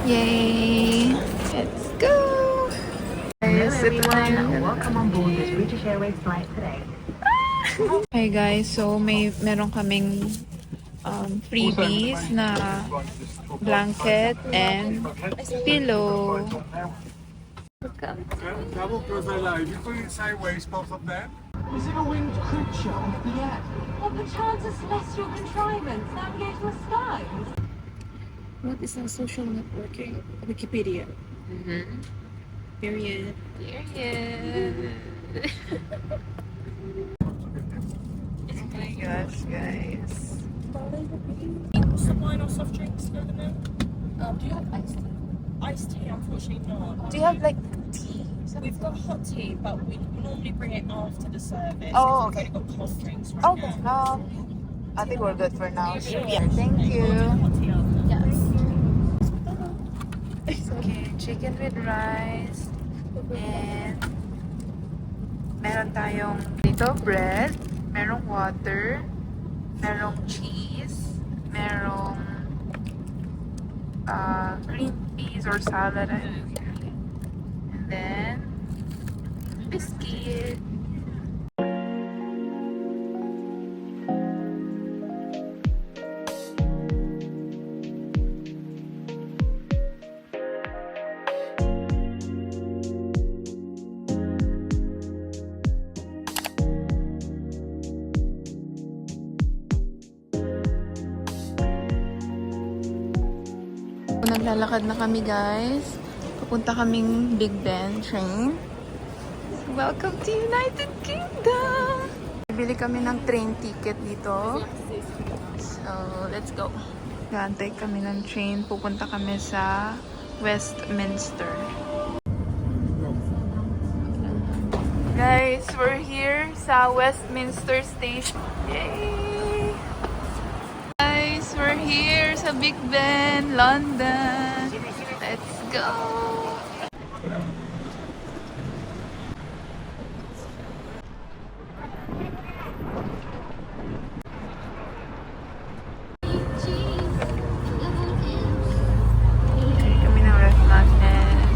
Yay! Let's go! Hello everyone, welcome on board this British Airways flight today. Hey guys, so meron kaming freebies na blanket and pillow. Double because they low. If you put it sideways, both of them. Is it a winged creature? Yeah. Or perchance a celestial contrivance navigating the skies? What is a social networking? Wikipedia. Period. Oh my gosh, guys. Some wine or soft drinks for the meal? Do you have iced tea? Iced tea, unfortunately not. Do you have like tea? We've got hot tea, but we normally bring it after the service. Oh, 'cause okay. We've only got cold drinks right Okay, now. I think we're good for now. Sure. Yeah, thank you. Hot tea after. Yes. Okay, chicken with rice. And meron tayong dito bread, merong water, merong cheese, merong green peas or salad, and then biscuit. Naglalakad na kami, guys. Papunta kaming Big Ben train. Welcome to United Kingdom! Bibili kami ng train ticket dito. So, let's go. Gantay kami ng train. Pupunta kami sa Westminster. Guys, we're here sa Westminster Station. Yay! Guys, we're here sa Big Ben, London. Let's go! Kami ng ref natin.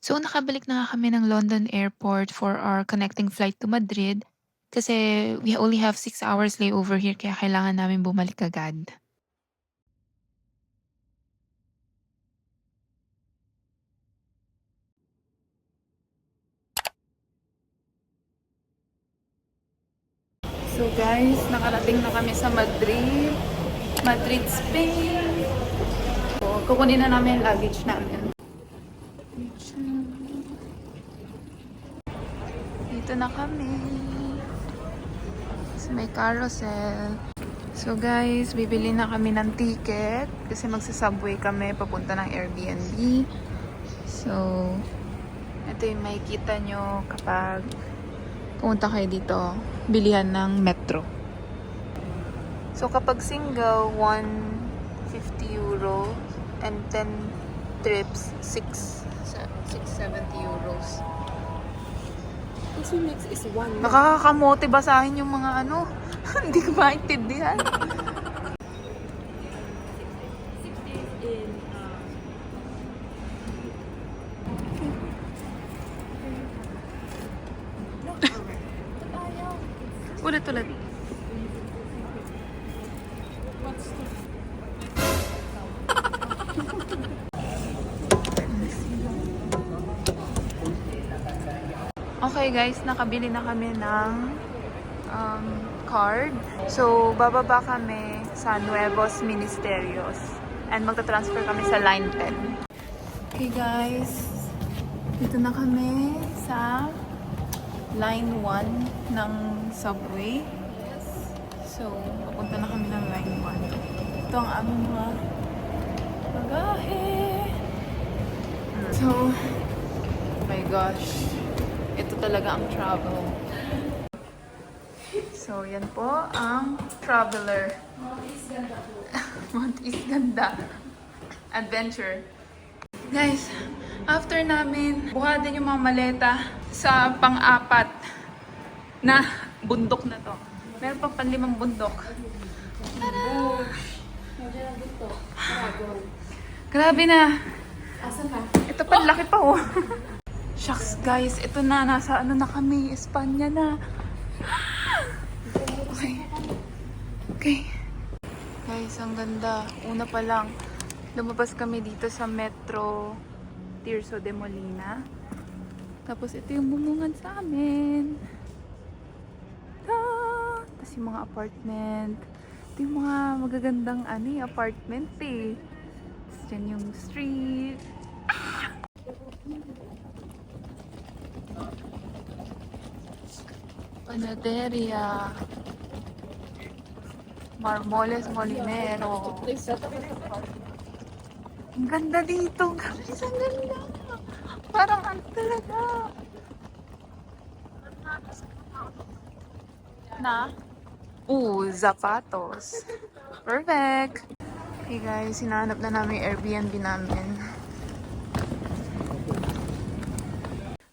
So, nakabalik na nga kami ng London Airport for our connecting flight to Madrid. Kasi we only have 6 hours layover here kaya kailangan namin bumalik agad. So guys, nakarating na kami sa Madrid. Madrid, Spain. So, kukunin na namin yung luggage namin. Dito na kami. So, may carousel. So guys, bibili na kami ng ticket kasi magsasubway kami papunta ng Airbnb. So, ito yung makikita nyo kapag pumunta kayo dito, bilihan ng metro. So kapag single, 150 euro and 10 trips, 670 euros. Also next is one. Nakakakamote basahin yung mga ano. Hindi ko maintindihan. Ulit. Okay guys, nakabili na kami ng card. So, bababa kami sa Nuevos Ministerios. And magta-transfer kami sa Line 10. Okay guys, dito na kami sa Line 1 ng subway. So, papunta na kami ng Line 1. Ito ang aming mga bagahe. So, oh my gosh. Ito talaga ang travel. So, yan po ang Traveler. Mount East Ganda. Adventure. Guys, after namin buhatin yung mga maleta sa pang-apat na bundok na to. Meron pang panlimang bundok. Tada! Grabe na. Ito pa, laki pa oh. Shucks guys, ito na. Nasa ano na kami. Espanya na. Okay. Okay. Guys, ang ganda. Una pa lang, lumabas kami dito sa Metro Tirso de Molina. Tapos ito yung bumungan sa amin. Tapos yung mga apartment. Ito yung mga magagandang apartment eh. Tapos dyan yung street. Panaderia. Marmoles Molinero. Ang ganda dito. Guys, ang ganda. Parang ano talaga. Na? Zapatos. Perfect. Okay guys, hinahanap na namin yung Airbnb namin.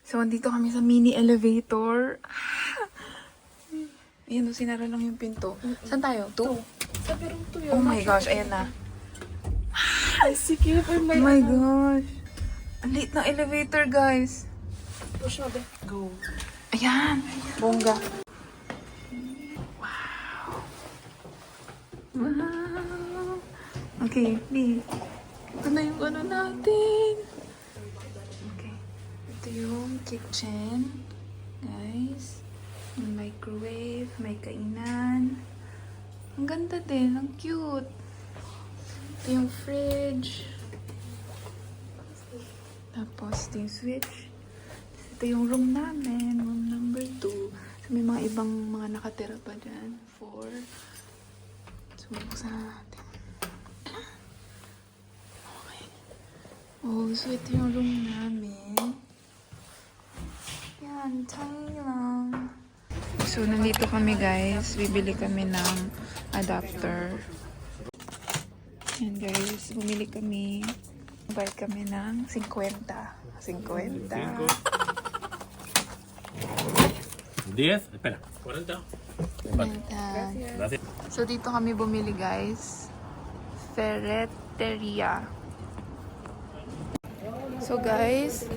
So, andito kami sa mini elevator. Ayan, sinara lang yung pinto. Saan tayo? 2? Sabi room 2 Oh my gosh, ayan na. Ay, sige. Oh my gosh. Ang liit ng elevator, guys. Push na, be. Go. Ayan. Bongga. Wow. Wow. Okay, B. Ito na yung ano natin. Okay. Ito yung kitchen. Guys. May microwave. May kainan. Ang ganda din. Ang cute. Ito yung fridge. Tapos, ito yung switch. Ito yung room namin. Room number 2. So, may mga ibang mga nakatira pa dyan. 4. So, buksan na natin. Okay. Oh, so ito yung room namin. Yan, tiny lang. So, nandito kami guys. Bibili kami ng adapter. Yan guys, bumili kami. Bayad kami ng 50. 50. 10, espera, 40. Gracias. So, dito kami bumili guys. Ferreteria. So guys,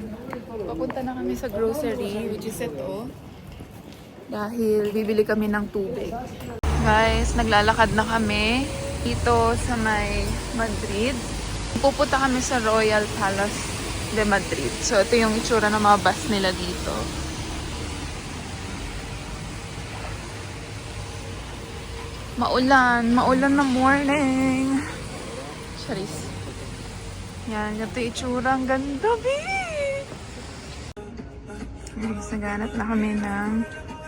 papunta na kami sa grocery, which is ito. Dahil bibili kami ng tubig. Guys, naglalakad na kami dito sa may Madrid. Pupunta kami sa Royal Palace de Madrid. So, ito yung itsura ng mga bus nila dito. Maulan na morning. Charis. Yan, ito yung itsura. Ang ganda, babe! Guys, naghanap na kami ng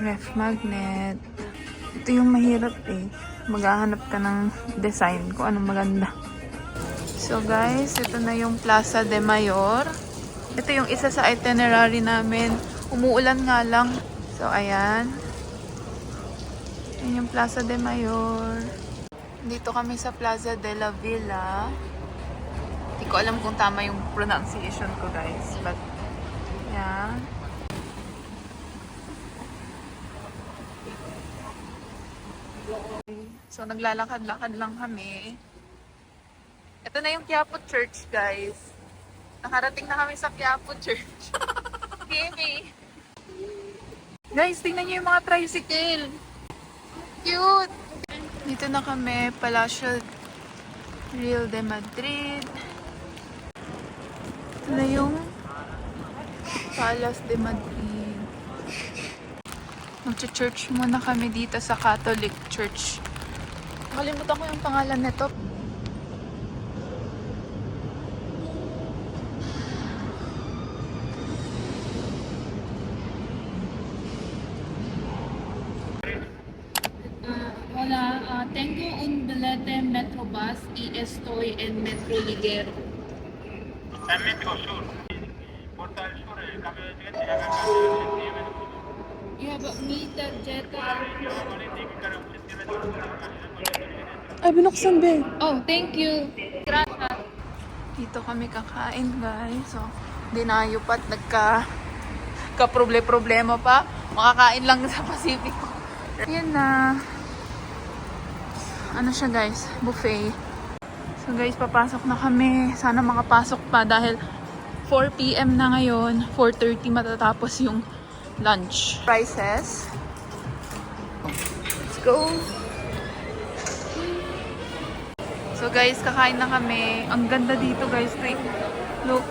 ref magnet. Ito yung mahirap eh. Maghahanap ka ng design kung anong maganda. So guys, ito na yung Plaza de Mayor. Ito yung isa sa itinerary namin. Umuulan nga lang. So ayan. Ayan yung Plaza de Mayor. Dito kami sa Plaza de la Villa. Hindi ko alam kung tama yung pronunciation ko guys. But, yeah. So, naglalakad-lakad lang kami. Ito na yung Quiapo Church, guys. Nakarating na kami sa Quiapo Church. Gimme! Guys, tingnan nyo yung mga tricycle. Cute! Dito na kami, Palacio Real de Madrid. Ito na yung Palace de Madrid. Mag-church muna kami dito sa Catholic Church. Nakalimutan ko yung pangalan nito. Hola, tengo un billete Metrobus y estoy en Metro Ligero. Está en Metro Sur. Porta del Sur, el cambio de ticket, Yeah, but me tarjeta. Ay, binuksan, be. Oh, thank you. Gracias. Dito kami kakain, guys. So, dinayo pa't problema pa. Makakain lang sa Pacifico. Yan na. Ano siya, guys? Buffet. So guys, papasok na kami. Sana makapasok pa dahil 4 PM na ngayon. 4:30 matatapos yung lunch. Prices. Let's go! So guys, kakain na kami. Ang ganda dito guys. Look.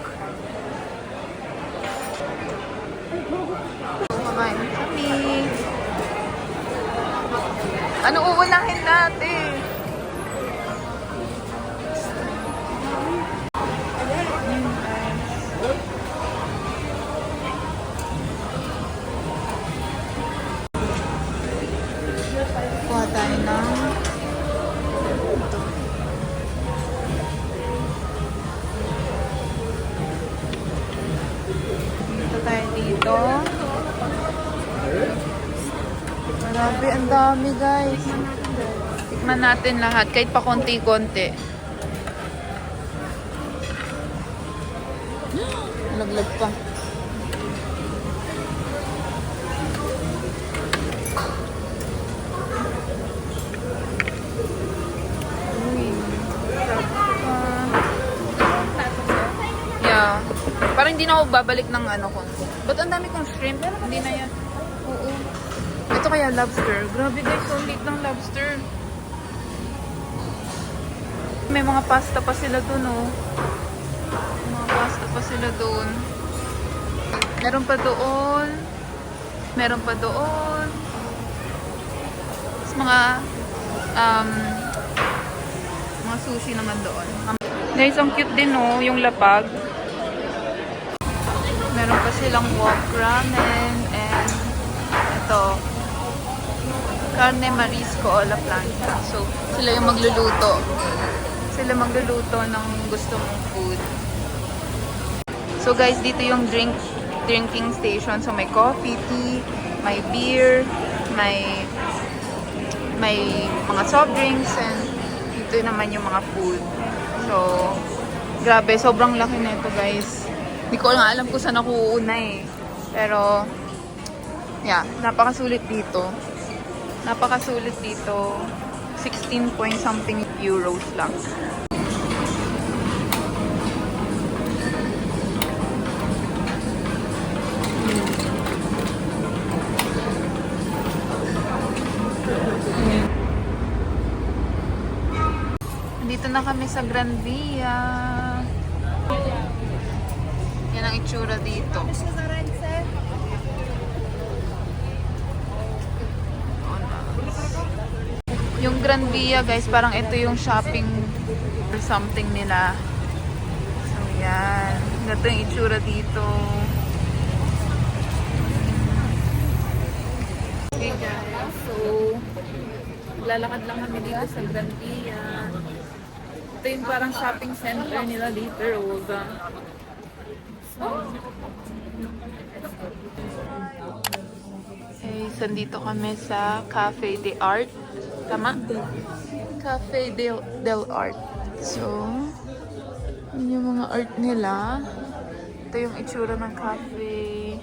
Kakain kami. Ano uunahin natin? Kuha tayo ng ito. Dito tayo dito. Grabe, ang dami guys. Tikman natin lahat, kahit pa konti-konti. Laglag pa. Yeah. Parang hindi na ako babalik ng ano ko. Ba't ang dami kong shrimp? Hindi na yan. Oo. Ito kaya lobster. Grabe guys, so liit ng lobster. May mga pasta pa sila dun, oh. May mga pasta pa sila dun. Meron pa doon. Meron pa doon. Tapos mga sushi naman doon. Guys, ang cute din, oh, yung lapag. Meron pa silang wok ramen and ito, carne marisco o la plancha. So, sila yung magluluto. Sila magluluto ng gusto mong food. So guys, dito yung drinking station. So may coffee, tea, may beer, may mga soft drinks, and dito naman yung mga food. So, grabe, sobrang laki na ito guys. Hindi ko nga alam kung saan ako uuna eh. Pero, yeah, napakasulit dito. Napakasulit dito. 16 point something euros lang. Dito na kami sa Gran Via. Yan ang itsura dito. Yung Gran Via guys, parang ito yung shopping or something nila. So yan. Ganito yung itsura dito. Okay guys, so lalakad lang kami dito sa Gran Via. Ito yung parang shopping center nila dito, Rosa. Okay, so dito kami sa Cafe de Art. Tama? Cafe del Art. So, yun yung mga art nila. Ito yung itsura ng cafe.